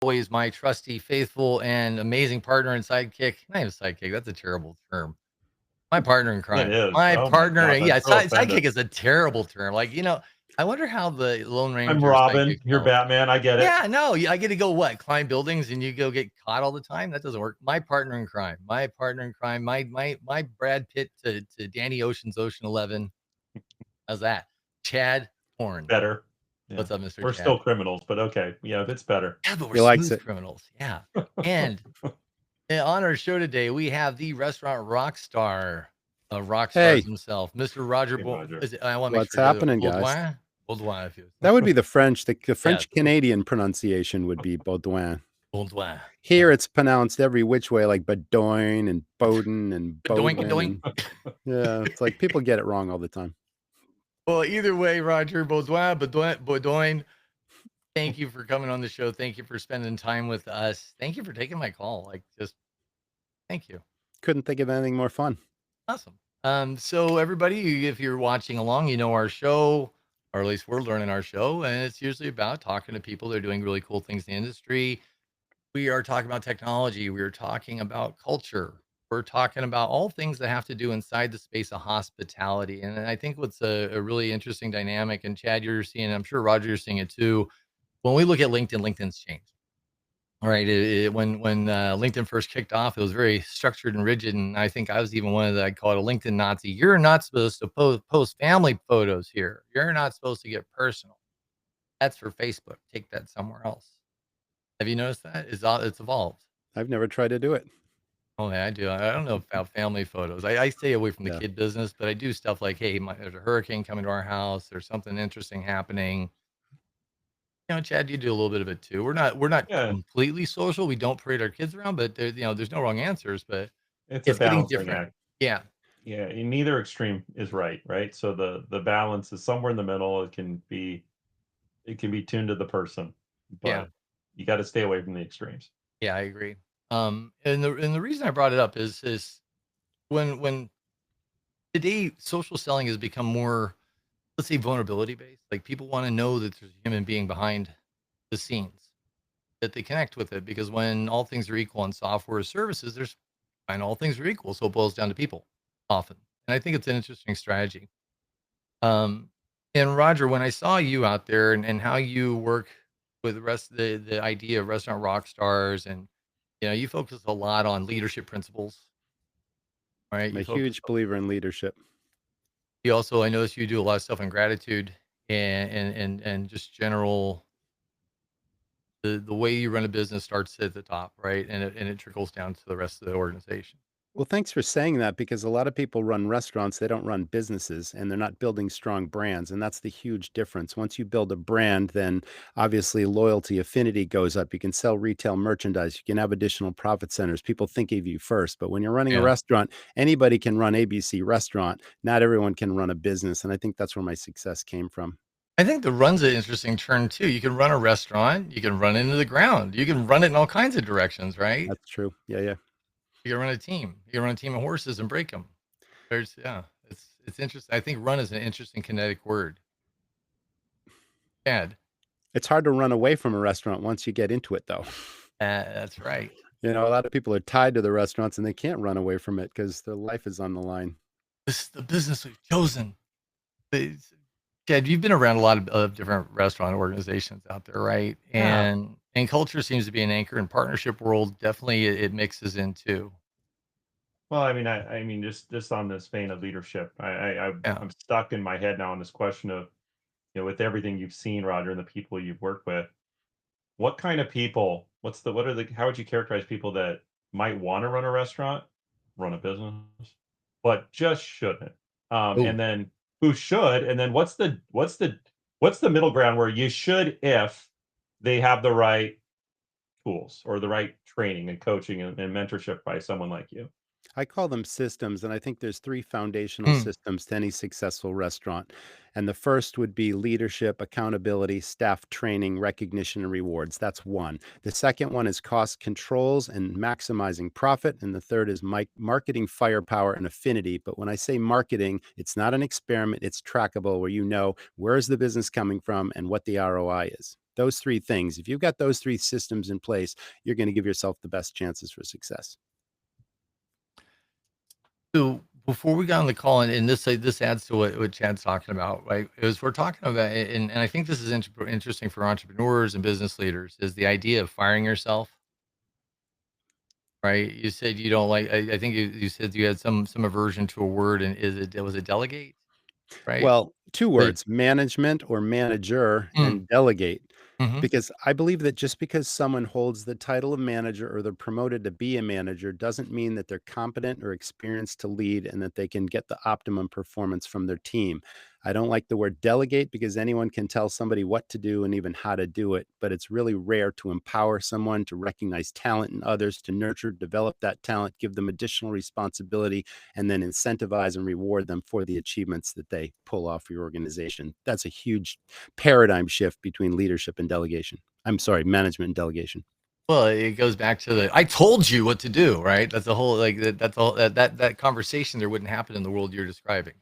always my trusty, faithful, and amazing partner and sidekick. Not even sidekick, that's a terrible term. My partner in It crime. is. My Oh my partner, gosh, I'm yeah, so offended. sidekick is a terrible term. Like, I wonder how the Lone I'm Ranger Robin, sidekick you're felt. Batman, I get it. Yeah, no, I get to go what? Climb buildings and you go get caught all the time? That doesn't work. My partner in crime. My partner in crime. My Brad Pitt to Danny Ocean's Ocean 11. How's that? Chad Horn. Better. Yeah. What's up, Mr. We're still Chad? criminals, but okay. Yeah, it's better. Yeah, but we're He likes smooth it. criminals. Yeah. And on our show today, we have the restaurant rock star of rock stars Hey, himself, Mr. Roger Hey, Roger. is it, I want to make what's sure I get it. happening, guys? Baudouin? Baudouin, if you That would be the French. The yes, French Canadian pronunciation would be Beaudoin. Baudouin. Here Yeah. it's pronounced every which way, like Bedoin and Bowden and Doink, Bodwin. doink. And yeah, it's like people get it wrong all the time. Well, either way, Roger Beaudoin, thank you for coming on the show. Thank you for spending time with us. Thank you for taking my call. Like, just thank you. Couldn't think of anything more fun. Awesome. So everybody, if you're watching along, you know our show, or at least we're learning our show, and it's usually about talking to people that are doing really cool things in the industry. We are talking about technology. We are talking about culture. We're talking about all things that have to do inside the space of hospitality. And I think what's a really interesting dynamic, and Chad, you're seeing, I'm sure Roger, you're seeing it too. When we look at LinkedIn, LinkedIn's changed. All right. When LinkedIn first kicked off, it was very structured and rigid. And I think I was even one of the, I call it a LinkedIn Nazi. You're not supposed to post family photos here. You're not supposed to get personal. That's for Facebook. Take that somewhere else. Have you noticed that? It's evolved. I've never tried to do it. Oh, yeah, I do. I don't know about family photos. I stay away from the Yeah. kid business, but I do stuff like, hey, there's a hurricane coming to our house. There's something interesting happening. Chad, you do a little bit of it too. We're not Yeah, completely social. We don't parade our kids around, but there's no wrong answers. But it's a it's getting balancing different. act. Yeah, Yeah, and neither extreme is right? So the balance is somewhere in the middle. It can be tuned to the person, yeah, but you got to stay away from the extremes. yeah. I agree. And the reason I brought it up is when today social selling has become more, let's say, vulnerability based. Like people want to know that there's a human being behind the scenes, that they connect with it, because when all things are equal in software or services, and all things are equal, so it boils down to people often. And I think it's an interesting strategy. Um, and Roger, when I saw you out there and how you work with the idea of restaurant rock stars, and you focus a lot on leadership principles, right? I'm You a focus. huge believer in leadership. You also, I noticed you do a lot of stuff on gratitude and just general. The way you run a business starts at the top, right? And it trickles down to the rest of the organization. Well, thanks for saying that because a lot of people run restaurants, they don't run businesses and they're not building strong brands. And that's the huge difference. Once you build a brand, then obviously loyalty, affinity goes up. You can sell retail merchandise, you can have additional profit centers. People think of you first. But when you're running a Yeah. restaurant, anybody can run ABC restaurant. Not everyone can run a business. And I think that's where my success came from. I think the run's an interesting turn too. You can run a restaurant, you can run into the ground, you can run it in all kinds of directions, right? That's true. Yeah, yeah. You can run a team. You can run a team of horses and break them. Yeah, it's interesting. I think run is an interesting kinetic word. Chad, It's hard to run away from a restaurant once you get into it, though. that's right. A lot of people are tied to the restaurants and they can't run away from it because their life is on the line. This is the business we've chosen. It's- Chad, you've been around a lot of different restaurant organizations out there, right? Yeah. And culture seems to be an anchor. In partnership world, definitely it mixes in too. Well, I mean, just on this vein of leadership, Yeah. I'm stuck in my head now on this question of, with everything you've seen, Roger, and the people you've worked with, what kind of people? How would you characterize people that might want to run a restaurant, run a business, but just shouldn't? Oh, And then who should? And then what's the middle ground where you should if they have the right tools or the right training and coaching and mentorship by someone like you? I call them systems, and I think there's three foundational Mm. systems to any successful restaurant. And the first would be leadership, accountability, staff training, recognition, and rewards. That's one. The second one is cost controls and maximizing profit. And the third is marketing firepower and affinity. But when I say marketing, it's not an experiment, it's trackable where you know where is the business coming from and what the ROI is. Those three things. If you've got those three systems in place, you're going to give yourself the best chances for success. So before we got on the call, and this adds to what Chad's talking about, right? Is we're talking about, and I think this is interesting for entrepreneurs and business leaders, is the idea of firing yourself, right? You said you don't like. I think you said you had some aversion to a word, and was it delegate, right? Well, two That words, management or manager mm, and delegate. hmm Because I believe that just because someone holds the title of manager or they're promoted to be a manager doesn't mean that they're competent or experienced to lead and that they can get the optimum performance from their team. I don't like the word delegate because anyone can tell somebody what to do and even how to do it, but it's really rare to empower someone to recognize talent in others, to nurture, develop that talent, give them additional responsibility, and then incentivize and reward them for the achievements that they pull off for your organization. That's a huge paradigm shift between leadership and delegation. I'm sorry, management and delegation. well, it goes back to the I told you what to do, right? That's a whole that's all that conversation there wouldn't happen in the world you're describing,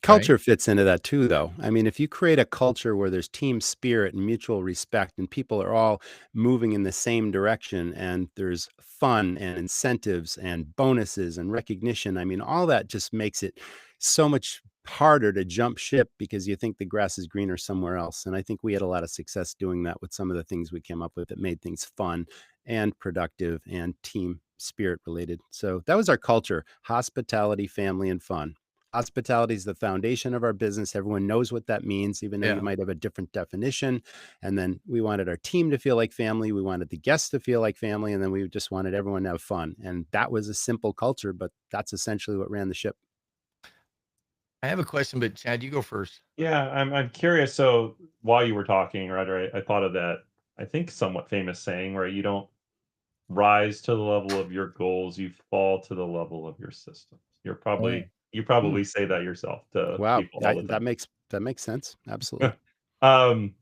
right? Culture fits into that too, though. I mean, if you create a culture where there's team spirit and mutual respect and people are all moving in the same direction and there's fun and incentives and bonuses and recognition, I mean, all that just makes it so much harder to jump ship because you think the grass is greener somewhere else. And I think we had a lot of success doing that with some of the things we came up with that made things fun and productive and team spirit related. So that was our culture: hospitality, family, and fun. Hospitality is the foundation of our business. Everyone knows what that means, even though you Yeah. might have a different definition. And then we wanted our team to feel like family. We wanted the guests to feel like family. And then we just wanted everyone to have fun. And that was a simple culture, but that's essentially what ran the ship. I have a question, but Chad, you go first. Yeah, I'm curious. So while you were talking, Roger, I thought of that, I think, somewhat famous saying, where you don't rise to the level of your goals, you fall to the level of your systems. Oh. You Hmm. probably say that yourself to Wow. people all the That makes sense. Absolutely. time. um,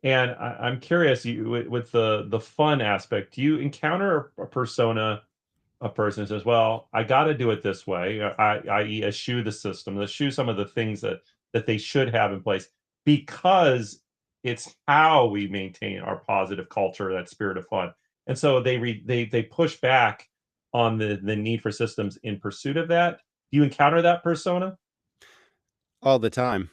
and I'm curious, you with the fun aspect, do you encounter a persona, a person who says, "Well, I got to do it this way," i.e., eschew the system, eschew some of the things that they should have in place, because it's how we maintain our positive culture, that spirit of fun. And so they push back on the need for systems in pursuit of that. Do you encounter that persona? All the time.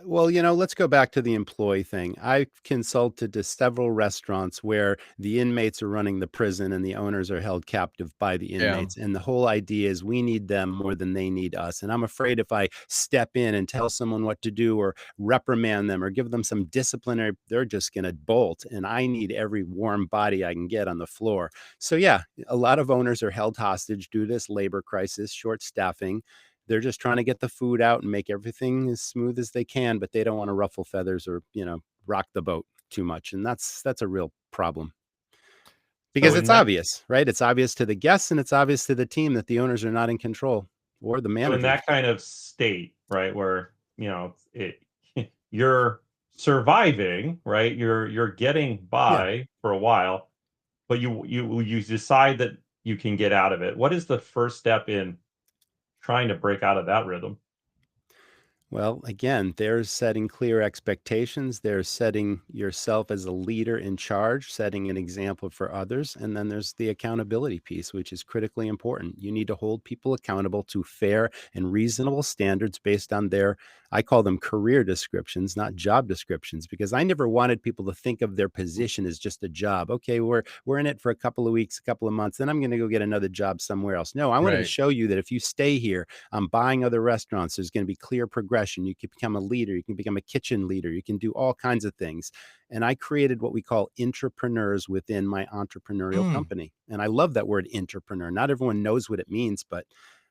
Well, let's go back to the employee thing. I've consulted to several restaurants where the inmates are running the prison and the owners are held captive by the Yeah. inmates. And the whole idea is we need them more than they need us. And I'm afraid if I step in and tell someone what to do or reprimand them or give them some disciplinary, they're just going to bolt. And I need every warm body I can get on the floor. So, yeah, a lot of owners are held hostage due to this labor crisis, short staffing. They're just trying to get the food out and make everything as smooth as they can, but they don't want to ruffle feathers or, rock the boat too much. And that's a real problem because So it's in that obvious, right? It's obvious to the guests and it's obvious to the team that the owners are not in control or the so in managers. that kind of state, right, where, it you're surviving, right? You're getting Yeah. by for a while, but you decide that you can get out of it. What is the first step in trying to break out of that rhythm? Well, again, there's setting clear expectations. There's setting yourself as a leader in charge, setting an example for others. And then there's the accountability piece, which is critically important. You need to hold people accountable to fair and reasonable standards based on their, I call them career descriptions, not job descriptions, because I never wanted people to think of their position as just a job. Okay, we're in it for a couple of weeks, a couple of months, then I'm going to go get another job somewhere else. No, I wanted to Right. show you that if you stay here, buying other restaurants. There's going to be clear progression. You can become a leader. You can become a kitchen leader. You can do all kinds of things. And I created what we call entrepreneurs within my entrepreneurial Mm, company. And I love that word entrepreneur. Not everyone knows what it means, but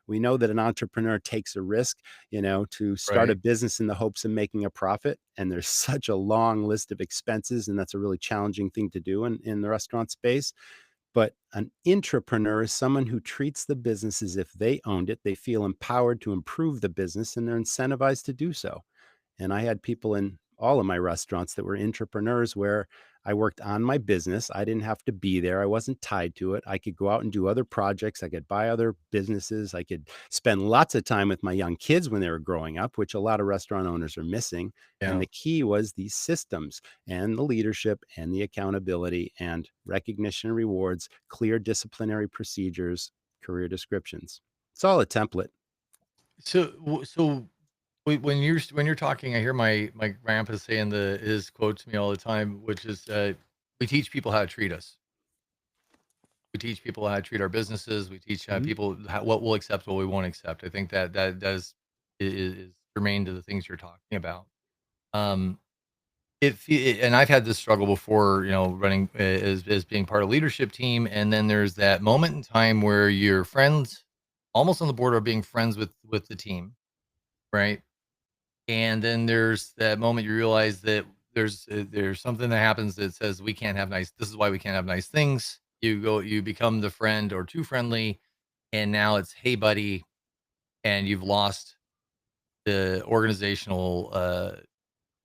we know that an entrepreneur takes a risk, to start a right. business in the hopes of making a profit. And there's such a long list of expenses. And that's a really challenging thing to do in the restaurant space. But an intrapreneur is someone who treats the business as if they owned it. They feel empowered to improve the business and they're incentivized to do so. And I had people in all of my restaurants that were entrepreneurs where I worked on my business. I didn't have to be there. I wasn't tied to it. I could go out and do other projects. I could buy other businesses. I could spend lots of time with my young kids when they were growing up, which a lot of restaurant owners are missing. And Yeah. the key was these systems and the leadership and the accountability and recognition and rewards, clear disciplinary procedures, career descriptions. It's all a template. So when you're talking, I hear my grandpa saying his quote to me all the time, which is, "We teach people how to treat us. We teach people how to treat our businesses. We teach Mhm. people what we'll accept, what we won't accept." I think is germane to the things you're talking about. Um, and I've had this struggle before, running as being part of leadership team, and then there's that moment in time where you're friends, almost on the border of being friends with the team, right? And then there's that moment you realize that there's something that happens that says we can't have nice. This is why we can't have nice things. You become the friend or too friendly, and now it's hey buddy, and you've lost the organizational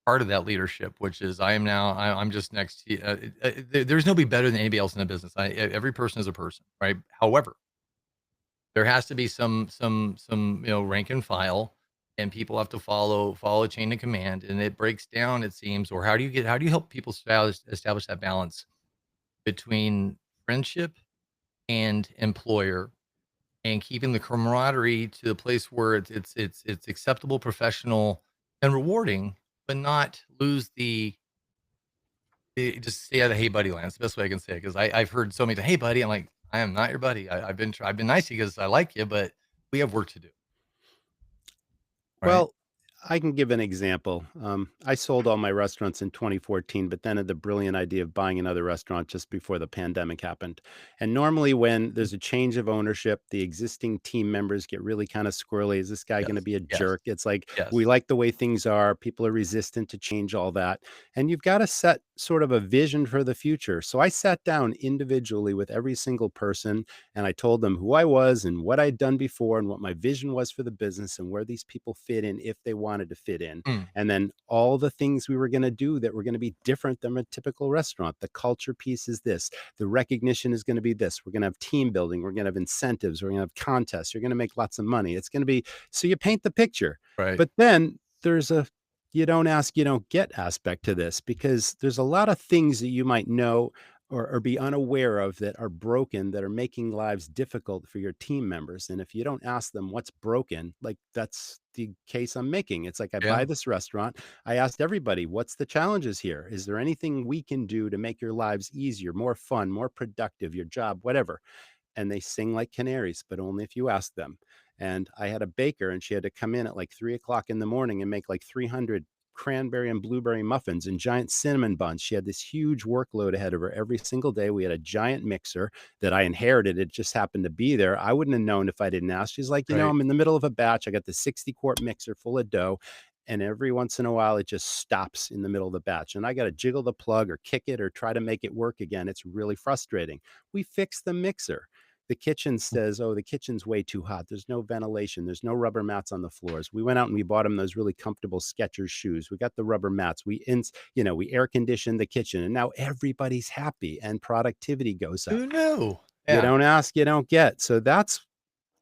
part of that leadership, which is I am now I'm just next to you. There's nobody better than anybody else in the business. Every person is a person, right? However, there has to be some rank and file, and people have to follow a chain of command, and it breaks down, it seems. Or how do you help people establish that balance between friendship and employer, and keeping the camaraderie to the place where it's acceptable, professional, and rewarding, but not lose just stay out of hey buddy land. That's the best way I can say it, because I've heard so many times, hey buddy. I'm like, I am not your buddy. I've been nice to you because I like you, but we have work to do, right? Well, I can give an example. I sold all my restaurants in 2014, but then had the brilliant idea of buying another restaurant just before the pandemic happened. And normally, when there's a change of ownership, the existing team members get really kind of squirrely. Is this guy going to Yes, be a yes, jerk? It's like we yes. like the way things are. People are resistant to change, all that. And you've got to set sort of a vision for the future. So I sat down individually with every single person and I told them who I was and what I'd done before and what my vision was for the business and where these people fit in if they wanted to fit in. Mm, And then all the things we were going to do that were going to be different than a typical restaurant. The culture piece is this, the recognition is going to be this. We're going to have team building, we're going to have incentives, we're going to have contests, you're going to make lots of money. It's going to be so you paint the picture. right. But then there's a you don't ask, you don't get aspect to this because there's a lot of things that you might know or be unaware of that are broken that are making lives difficult for your team members. And if you don't ask them what's broken, like that's the case I'm making. It's like I buy Yeah. this restaurant. I asked everybody, what's the challenges here? Is there anything we can do to make your lives easier, more fun, more productive, your job, whatever? And they sing like canaries, but only if you ask them. And I had a baker, and she had to come in at like 3 o'clock in the morning and make like 300 cranberry and blueberry muffins and giant cinnamon buns. She had this huge workload ahead of her every single day. We had a giant mixer that I inherited. It just happened to be there. I wouldn't have known if I didn't ask. She's like, Right. I'm in the middle of a batch. I got the 60-quart mixer full of dough. And every once in a while, it just stops in the middle of the batch. And I got to jiggle the plug or kick it or try to make it work again. It's really frustrating. We fixed the mixer. The kitchen says, "Oh, the kitchen's way too hot. There's no ventilation. There's no rubber mats on the floors." We went out and we bought him those really comfortable Skechers shoes. We got the rubber mats. We air conditioned the kitchen, and now everybody's happy and productivity goes up. Who knew? You Yeah. don't ask, you don't get. So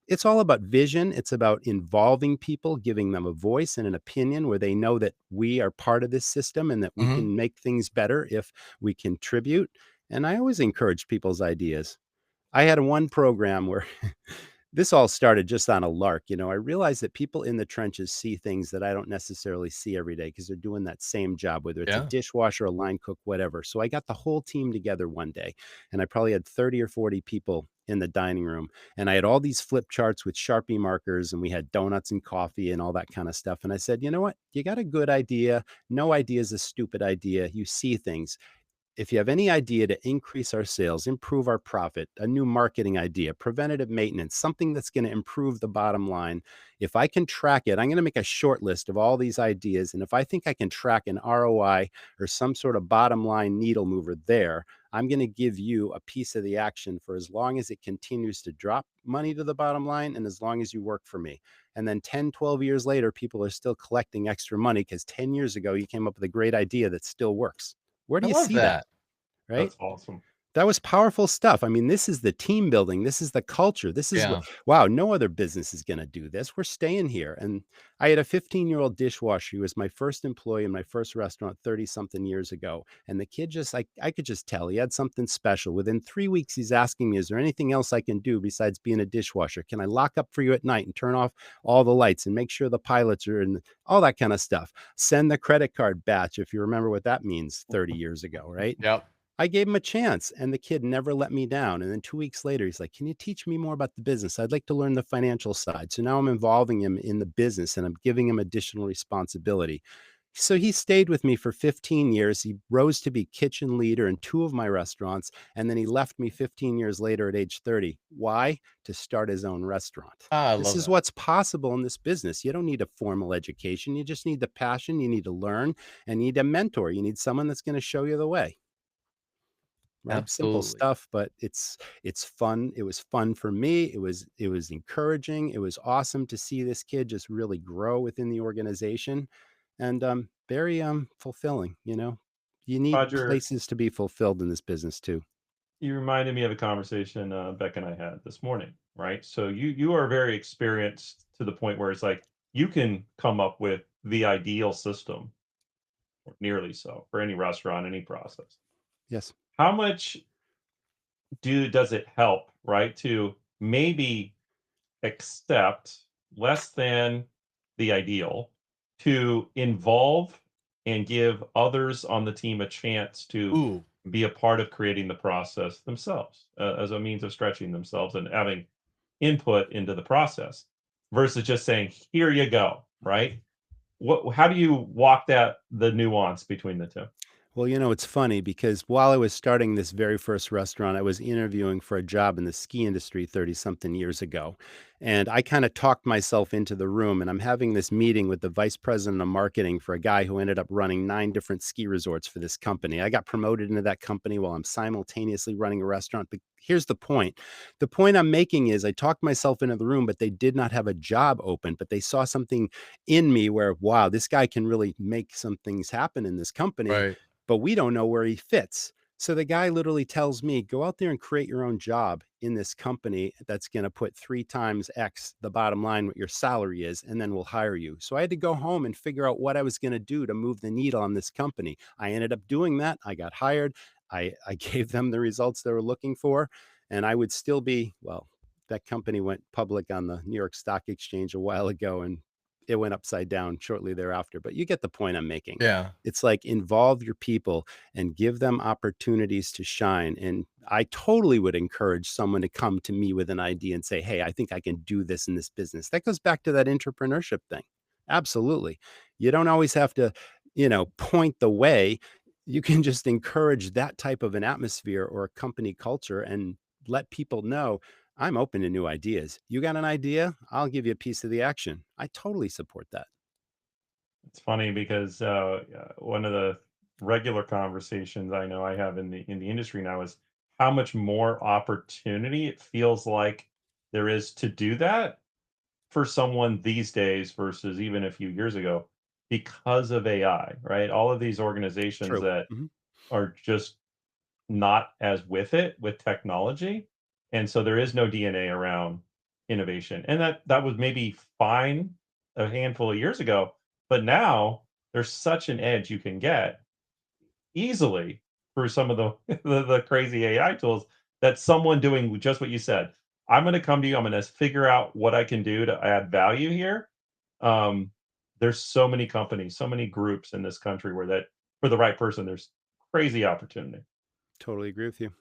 it's all about vision. It's about involving people, giving them a voice and an opinion where they know that we are part of this system and that we Hmm. can make things better if we contribute. And I always encourage people's ideas. I had one program where this all started just on a lark. I realized that people in the trenches see things that I don't necessarily see every day because they're doing that same job, whether it's a Yeah. dishwasher, a line cook, whatever. So I got the whole team together one day, and I probably had 30 or 40 people in the dining room. And I had all these flip charts with Sharpie markers, and we had donuts and coffee and all that kind of stuff. And I said, you know what? You got a good idea. No idea is a stupid idea. You see things. If you have any idea to increase our sales, improve our profit, a new marketing idea, preventative maintenance, something that's going to improve the bottom line, if I can track it, I'm going to make a short list of all these ideas. And if I think I can track an ROI or some sort of bottom line needle mover there, I'm going to give you a piece of the action for as long as it continues to drop money to the bottom line and as long as you work for me. And then 10, 12 years later, people are still collecting extra money because 10 years ago, you came up with a great idea that still works. Where I do you love see that? that. right? That's awesome. That was powerful stuff. I mean, this is the team building. This is the culture. This is what, Yeah. wow, no other business is going to do this. We're staying here. And I had a 15-year-old dishwasher. He was my first employee in my first restaurant 30 something years ago. And the kid just, I could just tell he had something special. Within 3 weeks, he's asking me, is there anything else I can do besides being a dishwasher? Can I lock up for you at night and turn off all the lights and make sure the pilots are in, all that kind of stuff? Send the credit card batch, if you remember what that means 30 years ago, right? Yep. I gave him a chance and the kid never let me down. And then 2 weeks later, he's like, can you teach me more about the business? I'd like to learn the financial side. So now I'm involving him in the business and I'm giving him additional responsibility. So he stayed with me for 15 years. He rose to be kitchen leader in 2 of my restaurants. And then he left me 15 years later at age 30. Why? To start his own restaurant. Ah, I This love is that. what's possible in this business. You don't need a formal education. You just need the passion. You need to learn and you need a mentor. You need someone that's going to show you the way, right? Simple Absolutely. stuff, but it's fun. It was fun for me. It was encouraging. It was awesome to see this kid just really grow within the organization, and very fulfilling. You need Roger, places to be fulfilled in this business too. you reminded me of a conversation Beck and I had this morning, right? So you are very experienced to the point where it's like you can come up with the ideal system, or nearly so, for any restaurant, any process. Yes, How much do does it help, right, to maybe accept less than the ideal, to involve and give others on the team a chance to Ooh, be a part of creating the process themselves, as a means of stretching themselves and having input into the process versus just saying, "Here you go," right? How do you walk the nuance between the 2? well, it's funny because while I was starting this very first restaurant, I was interviewing for a job in the ski industry 30 something years ago. And I kind of talked myself into the room. And I'm having this meeting with the vice president of marketing for a guy who ended up running 9 different ski resorts for this company. I got promoted into that company while I'm simultaneously running a restaurant. But here's the point. The point I'm making is I talked myself into the room, but they did not have a job open, but they saw something in me where, wow, this guy can really make some things happen in this company, right. but we don't know where he fits. So the guy literally tells me, go out there and create your own job in this company that's going to put 3 times X the bottom line what your salary is, and then we'll hire you. So I had to go home and figure out what I was going to do to move the needle on this company. I ended up doing that. I got hired. I gave them the results they were looking for, and I would still be, well, that company went public on the New York Stock Exchange a while ago and it went upside down shortly thereafter. But you get the point I'm making. Yeah. It's like involve your people and give them opportunities to shine. And I totally would encourage someone to come to me with an idea and say, hey, I think I can do this in this business. That goes back to that entrepreneurship thing. Absolutely. You don't always have to, point the way. You can just encourage that type of an atmosphere or a company culture and let people know I'm open to new ideas. You got an idea? I'll give you a piece of the action. I totally support that. It's funny because one of the regular conversations I know I have in the industry now is how much more opportunity it feels like there is to do that for someone these days versus even a few years ago because of AI, right? All of these organizations True. that Mhm. are just not as with it with technology, and so there is no DNA around innovation, and that was maybe fine a handful of years ago, but now there's such an edge you can get easily through some of the the crazy AI tools that someone doing just what you said, "I'm gonna come to you, I'm gonna figure out what I can do to add value here." Um, there's so many companies, so many groups in this country where that for the right person, there's crazy opportunity. Totally agree with you.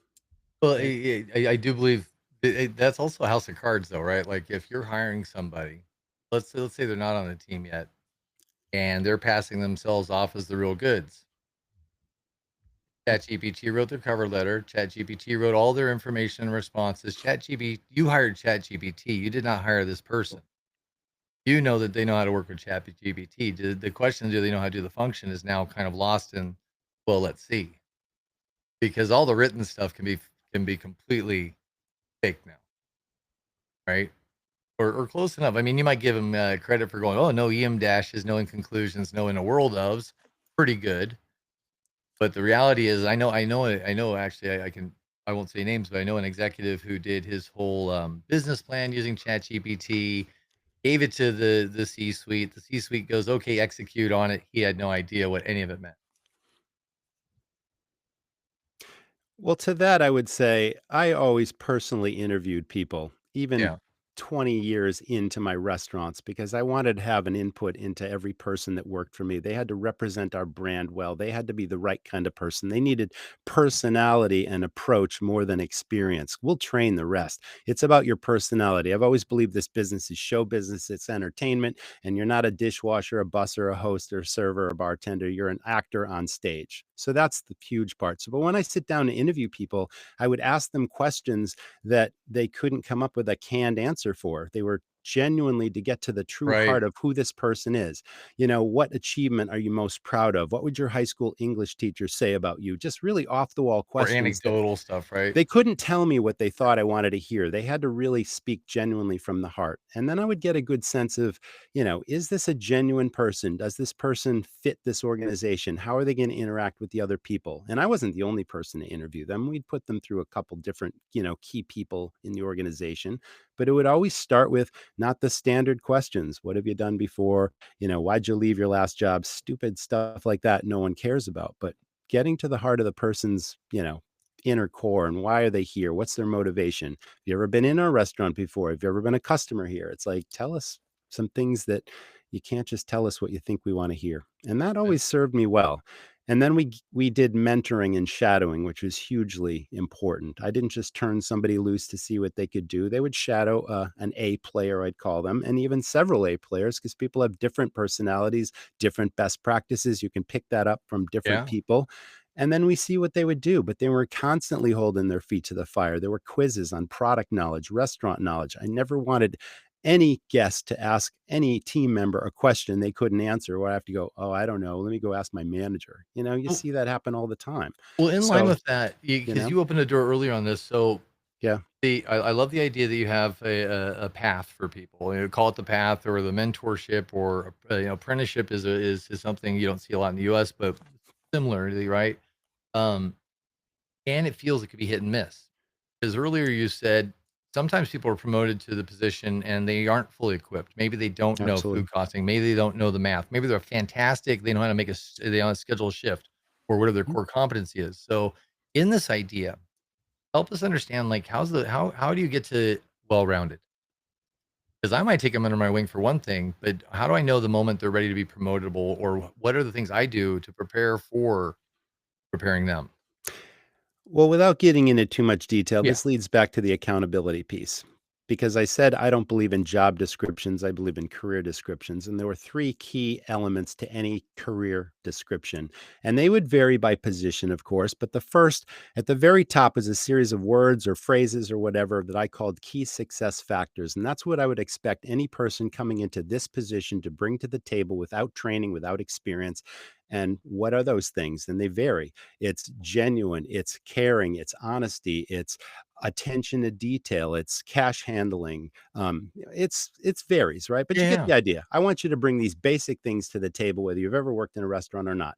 Well, Right? I do believe that's also a house of cards, though, right? Like if you're hiring somebody, let's say they're not on the team yet, and they're passing themselves off as the real goods. ChatGPT wrote their cover letter. ChatGPT wrote all their information and responses. ChatGPT, you hired ChatGPT. You did not hire this person. You know that they know how to work with ChatGPT. The question, do they know how to do the function, is now kind of lost in, well, let's see, because all the written stuff can be completely fake now, right? Or close enough. I mean, you might give them credit for going, oh no, EM dashes, knowing conclusions, knowing a world of's pretty good. But the reality is, I know actually, I won't say names, but I know an executive who did his whole, business plan using ChatGPT, gave it to the C-suite. The C-suite goes, "Okay, execute on it." He had no idea what any of it meant. Well, to that, I would say I always personally interviewed people, even Yeah, 20 years into my restaurants, because I wanted to have an input into every person that worked for me. They had to represent our brand well. They had to be the right kind of person. They needed personality and approach more than experience. We'll train the rest. It's about your personality. I've always believed this business is show business, it's entertainment, and you're not a dishwasher, a busser, a host, or server, or bartender. You're an actor on stage. So that's the huge part. So, but when I sit down to interview people, I would ask them questions that they couldn't come up with a canned answer for. They were genuinely to get to the true right. heart of who this person is. You know, what achievement are you most proud of? What would your high school English teacher say about you? Just really off the wall Or questions that anecdotal stuff, right? they couldn't tell me what they thought I wanted to hear. They had to really speak genuinely from the heart. And then I would get a good sense of, is this a genuine person? Does this person fit this organization? How are they going to interact with the other people? And I wasn't the only person to interview them. We'd put them through a couple different, key people in the organization. But it would always start with not the standard questions. What have you done before? Why'd you leave your last job? Stupid stuff like that no one cares about. But getting to the heart of the person's, inner core and why are they here? What's their motivation? Have you ever been in a restaurant before? Have you ever been a customer here? It's like, tell us some things that you can't just tell us what you think we want to hear. And that Yeah. always served me well. And then we did mentoring and shadowing, which was hugely important. I didn't just turn somebody loose to see what they could do. They would shadow an A player, I'd call them, and even several A players because people have different personalities, different best practices. You can pick that up from different Yeah. people. And then we see what they would do, but they were constantly holding their feet to the fire. There were quizzes on product knowledge, restaurant knowledge. I never wanted any guest to ask any team member a question they couldn't answer, where I have to go, "Oh, I don't know. Let me go ask my manager." You Well see that happen all the time. well, in line So, with that, you because know, you opened the door earlier on this, so yeah, I love the idea that you have a path for people. Call it the path or the mentorship or apprenticeship is something you don't see a lot in the U.S., but similarly, right? Um, and it feels it could be hit and miss. Because earlier you said sometimes people are promoted to the position and they aren't fully equipped. Maybe they don't know absolutely. food costing. Maybe they don't know the math. Maybe they're fantastic. They know how to they know how to schedule a shift or whatever their Mhm. core competency is. So in this idea, help us understand like how do you get to well rounded? Because I might take them under my wing for one thing, but how do I know the moment they're ready to be promotable, or what are the things I do to prepare for preparing them? Well, without getting into too much detail, Yeah. this leads back to the accountability piece. Because I said I don't believe in job descriptions, I believe in career descriptions. And there were three key elements to any career description. And they would vary by position, of course. But the first, at the very top, is a series of words or phrases or whatever that I called key success factors. And that's what I would expect any person coming into this position to bring to the table without training, without experience. And what are those things? And they vary. It's genuine, it's caring, it's honesty, it's attention to detail, it's cash handling. It's varies, right? But you get Yeah. the idea. I want you to bring these basic things to the table, whether you've ever worked in a restaurant or not.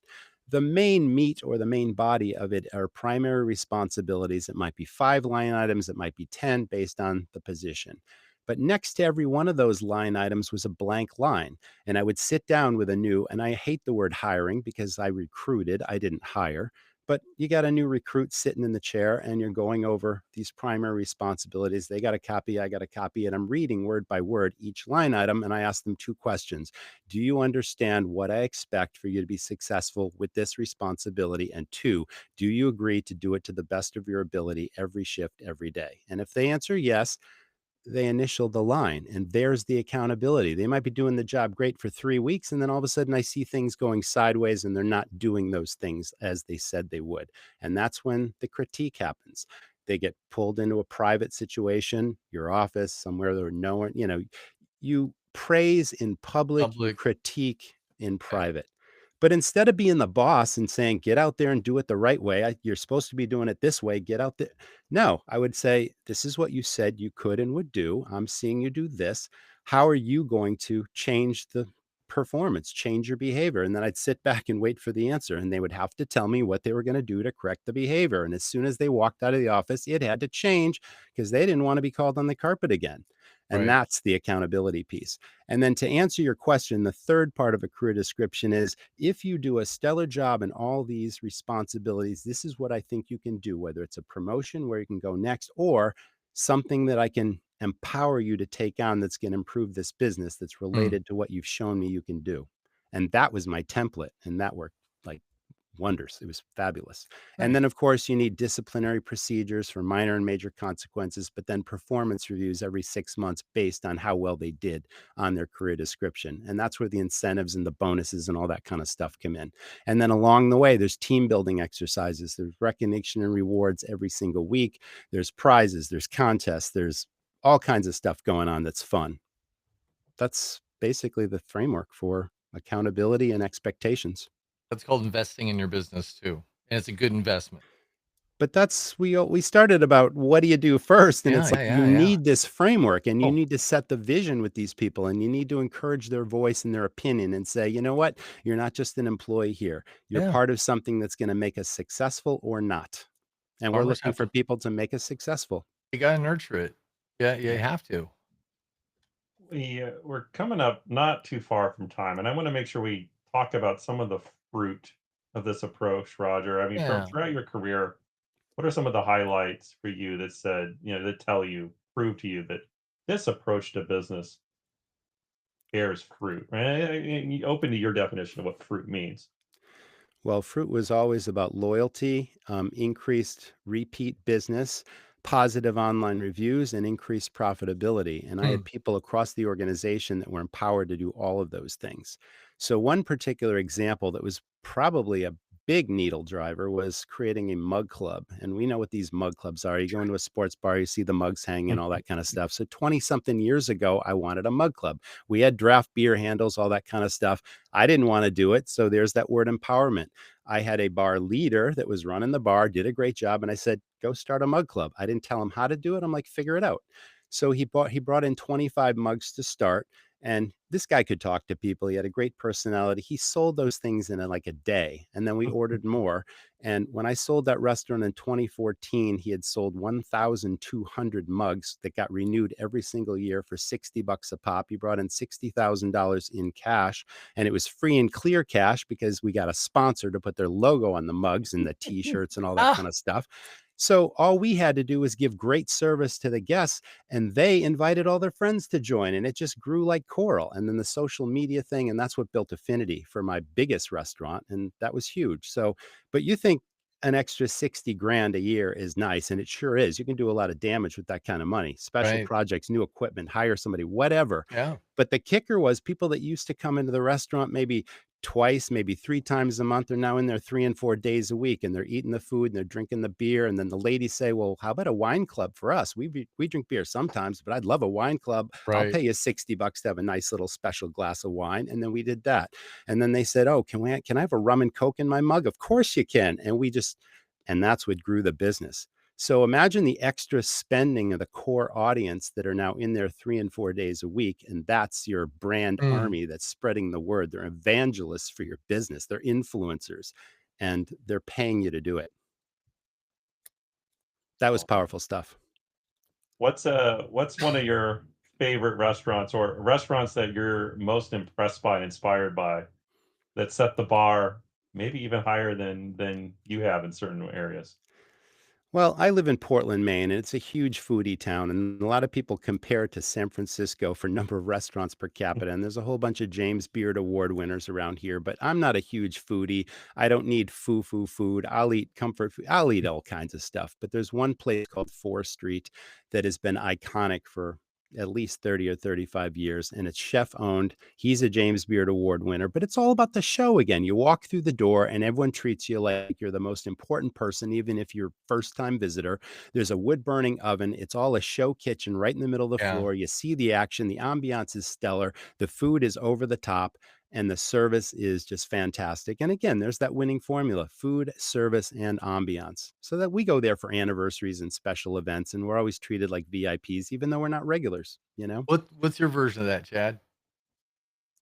The main meat or the main body of it are primary responsibilities. It might be 5 line items, it might be 10 based on the position. But next to every one of those line items was a blank line. And I would sit down with a new, and I hate the word hiring because I recruited, I didn't hire. But you got a new recruit sitting in the chair and you're going over these primary responsibilities. They got a copy, I got a copy, and I'm reading word by word each line item. And I ask them two questions. Do you understand what I expect for you to be successful with this responsibility? And two, do you agree to do it to the best of your ability every shift, every day? And if they answer yes, they initial the line, and there's the accountability. They might be doing the job great for 3 weeks, and then all of a sudden I see things going sideways and they're not doing those things as they said they would. And that's when the critique happens. They get pulled into a private situation, your office, somewhere there no one, you praise in public, you Public. critique in Yeah. private. But instead of being the boss and saying, get out there and do it the right way, you're supposed to be doing it this way, get out there. No, I would say, this is what you said you could and would do. I'm seeing you do this. How are you going to change the performance, change your behavior. And then I'd sit back and wait for the answer. And they would have to tell me what they were going to do to correct the behavior. And as soon as they walked out of the office, it had to change because they didn't want to be called on the carpet again. And Right. that's the accountability piece. And then to answer your question, the third part of a career description is if you do a stellar job in all these responsibilities, this is what I think you can do, whether it's a promotion where you can go next or something that I can empower you to take on that's going to improve this business that's Mm, related to what you've shown me you can do. And that was my template. And that worked like wonders. It was fabulous. And nice. then, of course, you need disciplinary procedures for minor and major consequences, but then performance reviews every 6 months based on how well they did on their career description. And that's where the incentives and the bonuses and all that kind of stuff come in. And then along the way, there's team building exercises, there's recognition and rewards every single week, there's prizes, there's contests, there's all kinds of stuff going on that's fun. That's basically the framework for accountability and expectations. That's called investing in your business too, and it's a good investment. But that's we started about what do you do first, and Yeah, it's yeah, like you yeah, yeah. need this framework and you Oh, need to set the vision with these people and you need to encourage their voice and their opinion and say, "You know what? You're not just an employee here. You're yeah. part of something that's going to make us successful or not." And we're Farmers looking have for to. people to make us successful. You gotta nurture it. Yeah, you Yeah. have to. We're coming up not too far from time, and I want to make sure we talk about some of the fruit of this approach, Roger. I mean, from Yeah. throughout your career, what are some of the highlights for you that said, that tell you, prove to you that this approach to business bears fruit, right? And open to your definition of what fruit means. Well, fruit was always about loyalty, increased repeat business, positive online reviews, and increased profitability. And I had Mm, people across the organization that were empowered to do all of those things. So, one particular example that was probably a big needle driver was creating a mug club. And we know what these mug clubs are. You go into a sports bar, you see the mugs hanging, all mhm. that kind of stuff. So, 20 something years ago, I wanted a mug club. We had draft beer handles, all that kind of stuff. I didn't want to do it. So, there's that word empowerment. I had a bar leader that was running the bar, did a great job, and I said, "Go start a mug club." I didn't tell him how to do it. I'm like, "Figure it out." So he brought in 25 mugs to start, and this guy could talk to people. He had a great personality. He sold those things in like a day, and then we ordered more. And when I sold that restaurant in 2014, he had sold 1,200 mugs that got renewed every single year for 60 bucks a pop. He brought in $60,000 in cash, and it was free and clear cash because we got a sponsor to put their logo on the mugs and the t-shirts and all that Ah, kind of stuff. So all we had to do was give great service to the guests, and they invited all their friends to join, and it just grew like coral. And then the social media thing, and that's what built affinity for my biggest restaurant, and that was huge. So, but you think an extra 60 grand a year is nice, and it sure is. You can do a lot of damage with that kind of money. Special right. projects, new equipment, hire somebody, whatever. Yeah. But the kicker was people that used to come into the restaurant maybe twice, maybe 3 times a month are now in there 3 and 4 days a week, and they're eating the food and they're drinking the beer, and then the ladies say, "Well, how about a wine club for us? We drink beer sometimes, but I'd love a wine club. I'll Right. pay you 60 bucks to have a nice little special glass of wine." And then we did that. And then they said, "Oh, can I have a rum and coke in my mug?" "Of course you can." And that's what grew the business. So imagine the extra spending of the core audience that are now in there 3 and 4 days a week, and that's your brand Mm. army that's spreading the word. They're evangelists for your business. They're influencers, and they're paying you to do it. That was Well, powerful stuff. what's one of your favorite restaurants or restaurants that you're most impressed by, inspired by, that set the bar maybe even higher than you have in certain areas? Well, I live in Portland, Maine, and it's a huge foodie town. And a lot of people compare it to San Francisco for number of restaurants per capita. And there's a whole bunch of James Beard Award winners around here, but I'm not a huge foodie. I don't need foo food. I'll eat comfort food. I'll eat all kinds of stuff. But there's one place called 4th Street that has been iconic for at least 30 or 35 years, and it's chef owned. He's a James Beard Award winner, but it's all about the show again. You walk through the door and everyone treats you like you're the most important person, even if you're first time visitor. There's a wood burning oven. It's all a show kitchen right in the middle of the Yeah. floor. You see the action. The ambiance is stellar. The food is over the top. And the service is just fantastic. And again, there's that winning formula: food, service, and ambiance. So that we go there for anniversaries and special events, and we're always treated like VIPs, even though we're not regulars, you know? What's your version of that, Chad?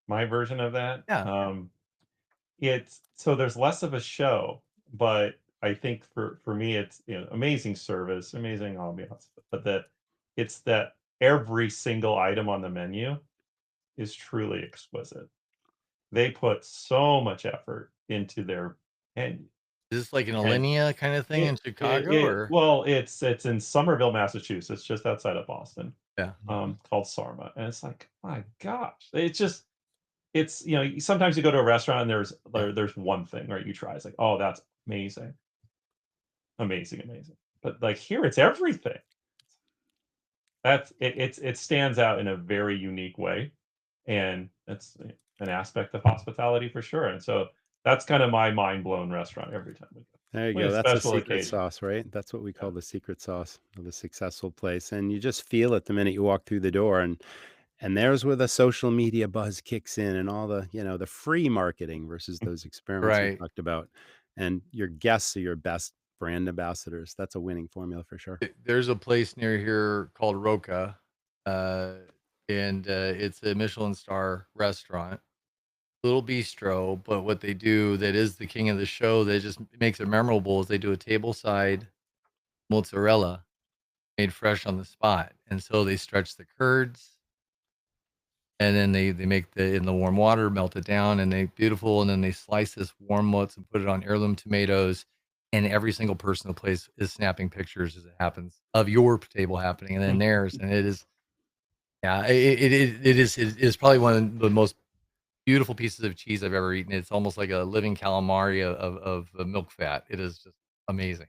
my version of that. Yeah. It's so there's less of a show, but I think for me, it's, amazing service, amazing ambiance, but that it's that every single item on the menu is truly exquisite. They put so much effort into their and Is this like an and Alinea kind of thing in Chicago or? well, it's in Somerville, Massachusetts, just outside of Boston, Yeah. called Sarma, and it's like, my gosh, sometimes you go to a restaurant and Yeah. there's one thing, right, you try, it's like, "Oh, that's amazing, amazing, amazing." But, like, here, it's everything. It stands out in a very unique way, and that's an aspect of hospitality for sure, and so that's kinda my mind-blown restaurant every time we go. There you When go. a That's a special secret occasion. sauce, right? That's what we call Yeah. the secret sauce of a successful place. And you just feel it the minute you walk through the door. And there's where the social media buzz kicks in and all the, the free marketing versus those experiments we Right. talked about. And your guests are your best brand ambassadors. That's a winning formula for sure. There's a place near here called Roca, uh, and it's a Michelin star restaurant, little bistro. But what they do that is the king of the show that just makes it memorable is they do a tableside mozzarella made fresh on the spot, and so they stretch the curds, and then they make the in the warm water, melt it down, and they beautiful, and then they slice this warm mozz and put it on heirloom tomatoes, and every single person in the place is snapping pictures as it happens of your table happening, and then theirs, and it is yeah, it is probably one of the most beautiful pieces of cheese I've ever eaten. It's almost like a living calamari of milk fat. It is just amazing.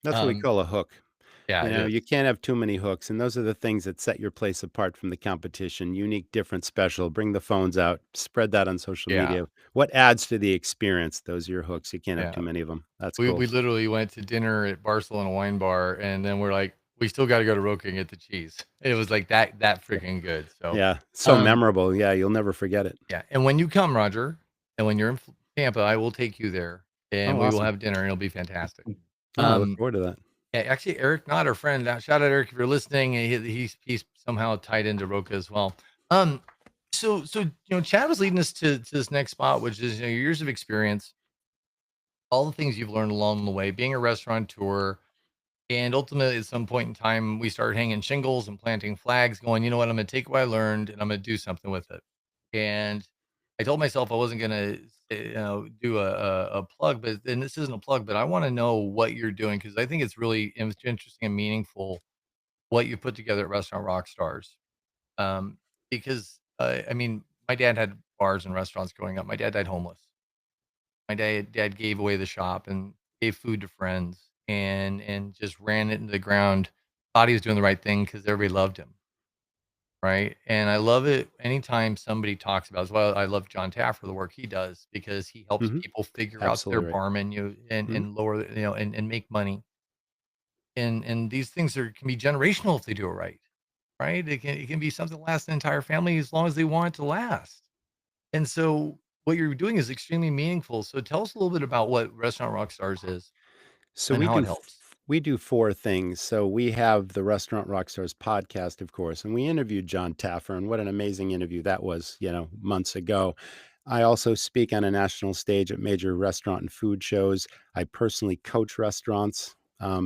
That's what we Um, call a hook. yeah, it is. You can't have too many hooks, and those are the things that set your place apart from the competition. Unique, different, special. Bring the phones out, spread that on social Yeah, media. What adds to the experience? Those are your hooks. You can't have yeah. too many of them. That's We cool. we literally went to dinner at Barcelona Wine Bar, and then we're like, "We still gotta go to Roca and get the cheese." It was like that freaking good, so, Yeah, so um, memorable. Yeah, you'll never forget it. yeah, and when you come, Roger, and when you're in F Tampa, I will take you there, and Oh, we will awesome. have dinner, and it'll be fantastic. Oh, I look Um, forward to that. yeah, actually, Eric Knott, our friend, shout out Eric if you're listening, he's somehow tied into Roca as well. Um, Chad was leading us to this next spot, which is, your years of experience, all the things you've learned along the way, being a restaurateur. And ultimately, at some point in time, we started hanging shingles and planting flags, going, you know what, I'm going to take what I learned and I'm going to do something with it. And I told myself I wasn't going to, do a plug, but and this isn't a plug, but I want to know what you're doing because I think it's really interesting and meaningful what you put together at Restaurant Rockstars. Um, because I mean, my dad had bars and restaurants growing up. My dad died homeless. My dad gave away the shop and gave food to friends and just ran it into the ground. Thought he was doing the right thing because everybody loved him, right? And I love it anytime somebody talks about as well. I love John Taffer, the work he does, because he helps Mhm. people figure out their Absolutely right. bar menu Mhm. and lower, and make money. And these things can be generational if they do it right, right? It can be something that lasts an entire family as long as they want it to last. And so what you're doing is extremely meaningful. So tell us a little bit about what Restaurant Rockstars is So and how it helps. we do 4 things. So we have the Restaurant Rockstars podcast, of course, and we interviewed John Taffer, and what an amazing interview that was, months ago. I also speak on a national stage at major restaurant and food shows. I personally coach restaurants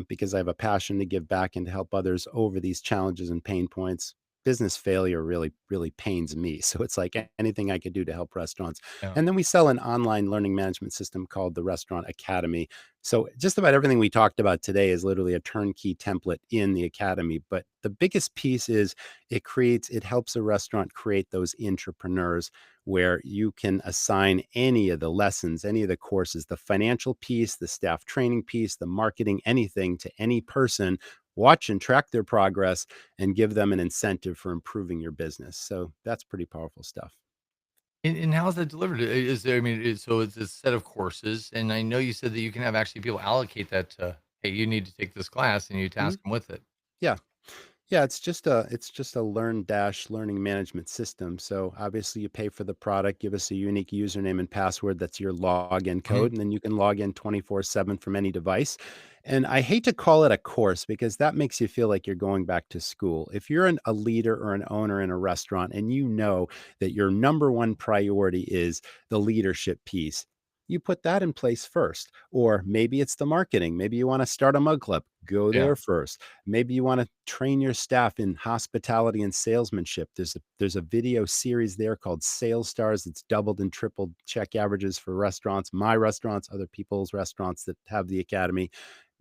because I have a passion to give back and to help others over these challenges and pain points. Business failure really, really pains me. So it's like anything I could do to help restaurants. Yeah. And then we sell an online learning management system called the Restaurant Academy. So just about everything we talked about today is literally a turnkey template in the academy. But the biggest piece is it helps a restaurant create those entrepreneurs where you can assign any of the lessons, any of the courses, the financial piece, the staff training piece, the marketing, anything to any person, watch and track their progress and give them an incentive for improving your business. So that's pretty powerful stuff. And how is that delivered? Is there, I mean, so it's a set of courses. And I know you said that you can have actually people allocate that to, hey, you need to take this class and you Mhm. task them with it. Yeah. Yeah, it's just a learning management system. So obviously you pay for the product, give us a unique username and password that's your login Mhm. code, and then you can log in 24/7 from any device. And I hate to call it a course because that makes you feel like you're going back to school. If you're a leader or an owner in a restaurant and you know that your number one priority is the leadership piece, you put that in place first. Or maybe it's the marketing. Maybe you want to start a mug club, go Yeah. there first. Maybe you want to train your staff in hospitality and salesmanship. There's a video series there called Sales Stars. It's doubled and tripled check averages for restaurants, my restaurants, other people's restaurants that have the academy.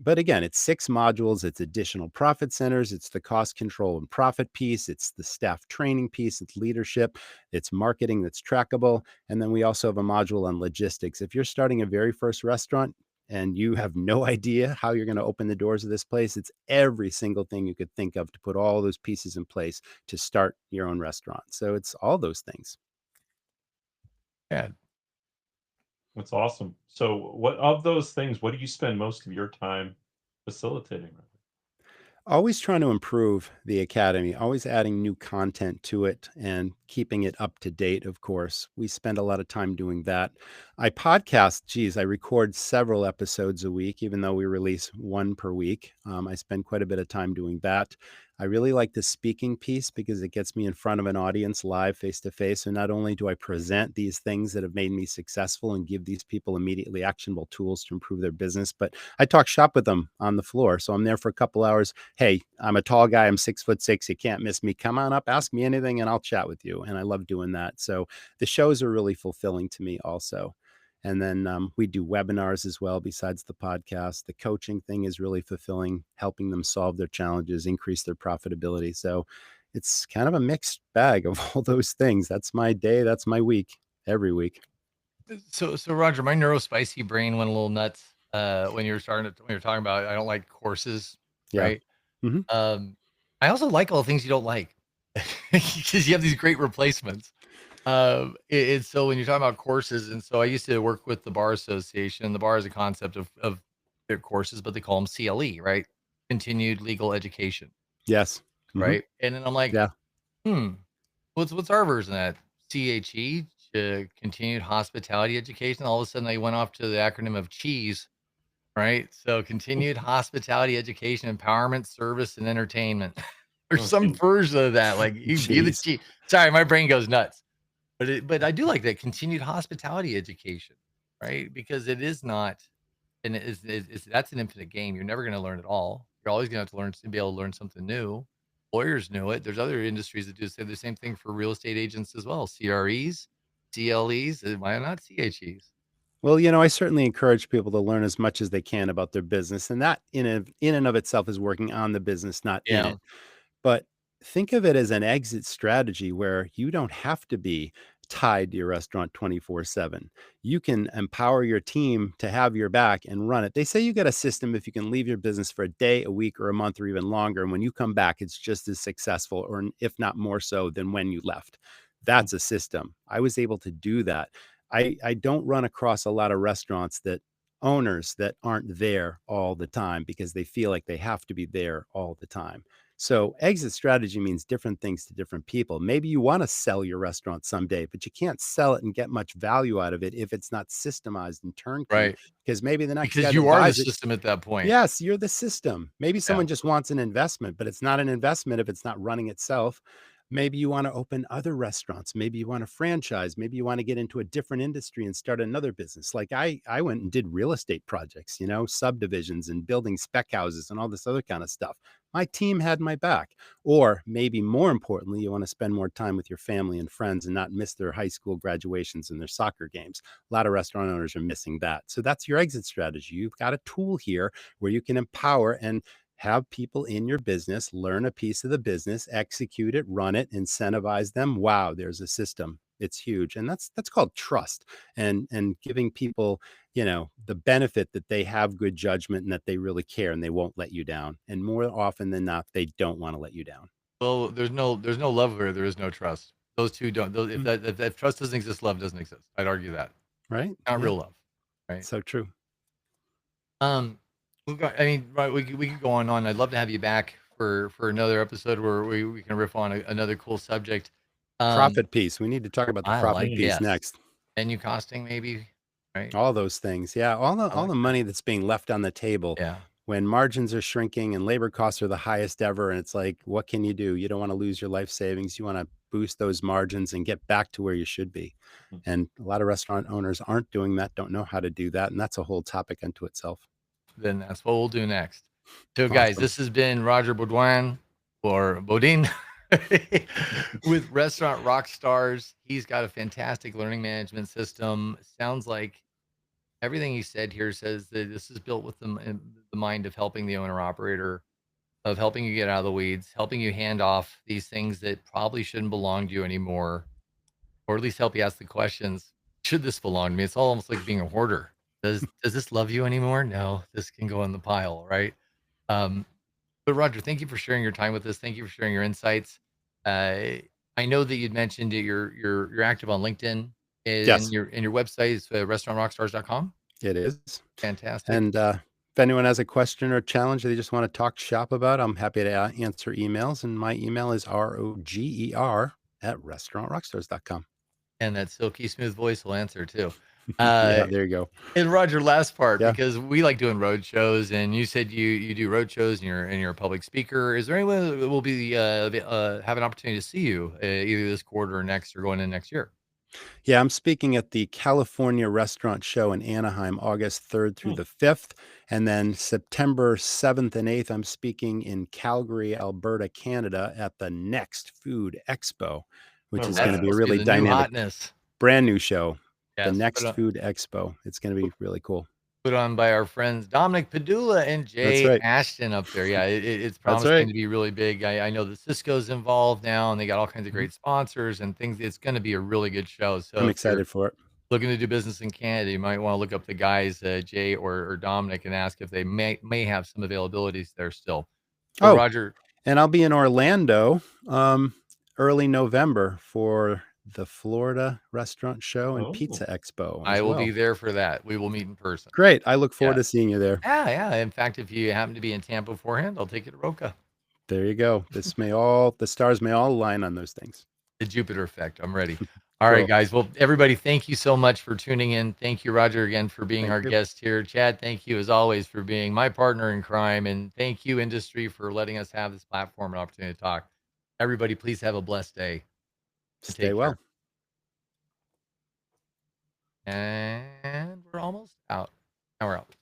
But again, it's 6 modules, it's additional profit centers, it's the cost control and profit piece, it's the staff training piece, it's leadership, it's marketing that's trackable, and then we also have a module on logistics. If you're starting a very first restaurant and you have no idea how you're gonna open the doors of this place, it's every single thing you could think of to put all those pieces in place to start your own restaurant. So it's all those things. Yeah. That's awesome. So, what of those things, what do you spend most of your time facilitating? Always trying to improve the academy, always adding new content to it and keeping it up to date, of course. We spend a lot of time doing that. I podcast, geez, I record several episodes a week, even though we release one per week. I spend quite a bit of time doing that. I really like the speaking piece because it gets me in front of an audience live face to face. So not only do I present these things that have made me successful and give these people immediately actionable tools to improve their business, but I talk shop with them on the floor. So I'm there for a couple hours. Hey, I'm a tall guy. I'm 6'6". You can't miss me. Come on up, ask me anything, and I'll chat with you. And I love doing that. So the shows are really fulfilling to me also. And then we do webinars as well, besides the podcast. The coaching thing is really fulfilling, helping them solve their challenges, increase their profitability. So it's kind of a mixed bag of all those things. That's my day. That's my week, every week. So Roger, my neurospicy brain went a little nuts when you were when you were talking about I don't like courses, Yeah. right? Hmm. Um, I also like all the things you don't like because you have these great replacements. It's so when you're talking about courses, and so I used to work with the bar association. The bar is a concept of their courses, but they call them CLE, right? Continued legal education, Yes. Hmm. right? And then I'm like, Yeah. hmm, what's our version of that? CHE, continued hospitality education. All of a sudden, I went off to the acronym of cheese, right? So continued hospitality education, empowerment, service, and entertainment, or Oh, some geez. version of that. Like you be the Jeez. cheese. Sorry, my brain goes nuts. But I do like that continued hospitality education, right? Because it is not and it's that's an infinite game. You're never gonna learn it all. You're always gonna have to learn to be able to learn something new. Lawyers know it. There's other industries that do say the same thing for real estate agents as well. CREs, CLEs, why not CHEs? Well, I certainly encourage people to learn as much as they can about their business, and that in and of itself is working on the business, not in Yeah, it. But think of it as an exit strategy where you don't have to be tied to your restaurant 24/7. You can empower your team to have your back and run it. They say you get a system if you can leave your business for a day, a week, or a month, or even longer. And when you come back, it's just as successful, or if not more so, than when you left. Mm. That's a system. I was able to do that. I don't run across a lot of restaurants that owners that aren't there all the time because they feel like they have to be there all the time. So exit strategy means different things to different people. Maybe you want to sell your restaurant someday, but you can't sell it and get much value out of it if it's not systemized and turnkey. right. Because maybe the next guy Because you that are the buys it, system at that point. yes, you're the system. Maybe Yeah, someone just wants an investment, but it's not an investment if it's not running itself. Maybe you want to open other restaurants. Maybe you want to franchise. Maybe you want to get into a different industry and start another business. Like I went and did real estate projects, subdivisions and building spec houses and all this other kind of stuff. My team had my back. Or maybe more importantly, you want to spend more time with your family and friends and not miss their high school graduations and their soccer games. A lot of restaurant owners are missing that. So that's your exit strategy. You've got a tool here where you can empower and have people in your business learn a piece of the business, execute it, run it, incentivize them. Wow, there's a system. It's huge. And that's called trust and giving people, the benefit that they have good judgment and that they really care and they won't let you down. And more often than not, they don't want to let you down. well, there's no love where there is no trust. Those 2 don't those Mm. if trust doesn't exist, love doesn't exist. I'd argue that. Right? Not Yeah. real love, right? So true. Um, I mean, right, we could go on and on. I'd love to have you back for another episode where we can riff on another cool subject. Um, Profit piece. We need to talk about the I profit like Mm. piece yes. next. Menu costing maybe, right? All those things. Yeah. All the I all like the that. money that's being left on the table Yeah. when margins are shrinking and labor costs are the highest ever, and it's like, what can you do? You don't want to lose your life savings. You want to boost those margins and get back to where you should be. Mm. And a lot of restaurant owners aren't doing that, don't know how to do that. And that's a whole topic unto itself. Then that's what we'll do next. So, guys, Awesome. this has been Roger Beaudoin or Bodine with Restaurant Rockstars. He's got a fantastic learning management system. Sounds like everything he said here says that this is built with the mind of helping the owner operator, of helping you get out of the weeds, helping you hand off these things that probably shouldn't belong to you anymore, or at least help you ask the questions. Should this belong to me? It's almost like being a hoarder. Does this love you anymore? No, this can go in the pile, right? Um, but Roger, thank you for sharing your time with us. Thank you for sharing your insights. Uh, I know that you'd mentioned that you're active on LinkedIn, and Yes, your website is restaurantrockstars.com. it is. Fantastic. And if anyone has a question or challenge they just want to talk shop about, I'm happy to answer emails. And my email is roger@restaurantrockstars.com. And that silky smooth voice will answer too. Yeah, Uh, there you go. and Roger, last part, Yeah. because we like doing road shows, and you said you do road shows, and you're a public speaker. Is there anyone that will be have an opportunity to see you either this quarter or next, or going in next year? Yeah, I'm speaking at the California Restaurant Show in Anaheim, August 3rd through Hmm. the 5th. And then September 7th and 8th, I'm speaking in Calgary, Alberta, Canada at the Next Food Expo, which All is going to That be a right. must be really the new dynamic, hotness. brand new show. The Yes, Next Food Expo. It's going to be really cool. put on by our friends Dominic Padula and That's Jay right. Ashton up there. Yeah, it's That's promising right. to be really big. I know that Cisco's involved now, and they got all kinds of Mhm. great sponsors and things. It's going to be a really good show. So I'm if you're excited for it. looking to do business in Canada, you might want to look up the guys, Jay or Dominic, and ask if they may have some availabilities there still. But Oh, Roger, and I'll be in Orlando early November for the Florida Restaurant Show and Oh, Pizza Expo I as will be well. there for that. We will meet in person. Great. I look forward Yeah. to seeing you there. Yeah, yeah. In fact, if you happen to be in Tampa beforehand, I'll take you to Roca. There you go. The stars may all align on those things. The Jupiter effect. I'm ready. All right, Cool. guys. Well, everybody, thank you so much for tuning in. Thank you, Roger, again for being Thank our you. guest here. Chad, thank you as always for being my partner in crime. And thank you, industry, for letting us have this platform and opportunity to talk. Everybody, please have a blessed day and Stay take care. well. And we're almost out. Now we're out.